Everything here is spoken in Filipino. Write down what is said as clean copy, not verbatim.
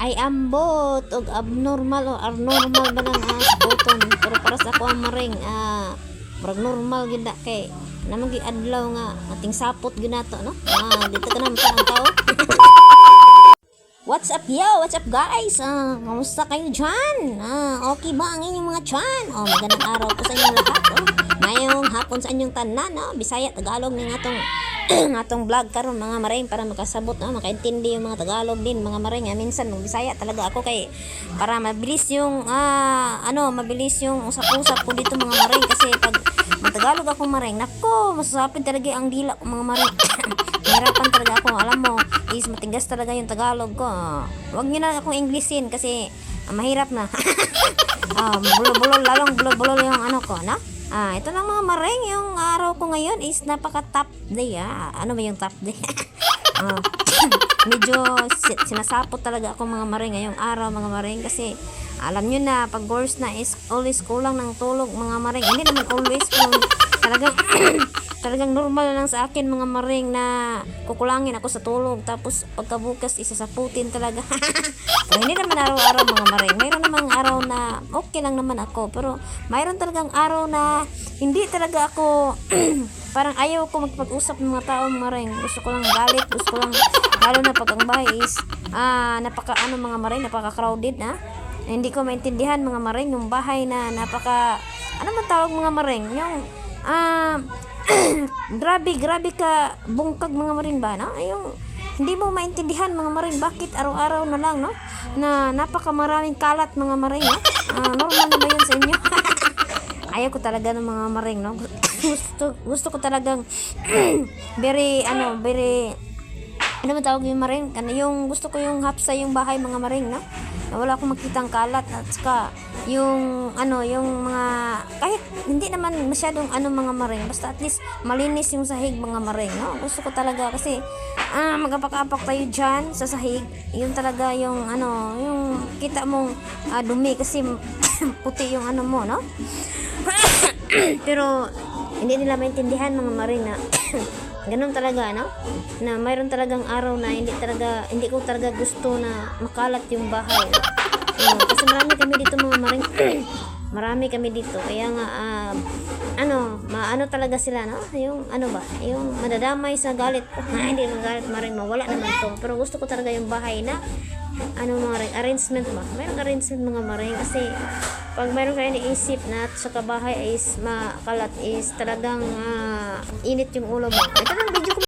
ay ambot og abnormal o abnormal ba nang sabuton. Pero para sa ako ang maring murag normal gid na kay naman gyud adlaw nga ating sapot gyud nato no. Dito ka naman parang tao. What's up yo? What's up guys? Kamusta kayo dyan? Okay ba ang inyong mga tiyan? Magandang araw po sa inyong lahat. Mayong hapon sa inyong tanan, no? Bisaya, Tagalog ng atong atong vlog karon mga maring para makasabot, no? Makaintindi yung mga Tagalog din, mga maring. Minsan Bisaya talaga ako kay para mabilis yung mabilis yung usap-usap ko dito mga maring kasi pag Tagalog ako maring, nako, masasapid talaga ang dila ko mga maring. Hirapan talaga ako, alam mo, is matigas talaga yung Tagalog ko. Huwag niyo na akong Englishin kasi mahirap na. Bulol-bulol, lalong bulol-bulol yung ano ko, no? Ito lang mga maring, yung araw ko ngayon is napaka top day, Ano ba yung top day? Medyo sinasapot talaga ako mga maring ngayong araw mga maring kasi alam nyo na pag girls na is always kulang ng tulog mga maring. Hindi naman always pero talagang normal lang sa akin mga maring na kukulangin ako sa tulog tapos pagkabukas isasaputin talaga. Pero hindi naman araw-araw mga maring. Mayroon namang araw na okay lang naman ako pero mayroon talagang araw na hindi talaga ako parang ayaw ko magpag-usap ng mga tao mga maring. Gusto ko lang galit, gusto ko lang lalo na pag ang bahay is napaka mga maring, napaka crowded na. Hindi ko maintindihan mga maring yung bahay na napaka man tawag mga maring yung grabe ka bungkag mga maring ba no? Yung hindi mo maintindihan mga maring bakit araw-araw na lang no na napaka maraming kalat mga maring no? Normal na ba yun sa inyo? Ayaw ko talaga ng mga maring no. gusto ko talagang very ano man tawag yung maring yung gusto ko yung hapsa yung bahay mga maring no na wala akong makitang kalat at saka yung yung mga kahit hindi naman masyadong mga maring basta at least malinis yung sahig mga maring no gusto ko talaga kasi magapak-apak tayo dyan sa sahig yun talaga yung yung kita mong dumi kasi puti yung mo no. Pero hindi nila maintindihan mga maring na ganun talaga no na mayroon talagang araw na hindi ko talaga gusto na makalat yung bahay kasi marami kami dito mga maring. Marami kami dito kaya nga maano talaga sila no yung yung madadamay sa galit ko. Hindi magalit maring mawala naman to pero gusto ko talaga yung bahay na maring arrangement ba mayroong arrangement mga maring kasi pag mayroon kayo naisip na sa kabahay is makalat is talagang init yung ulo mo. Ito lang video ko.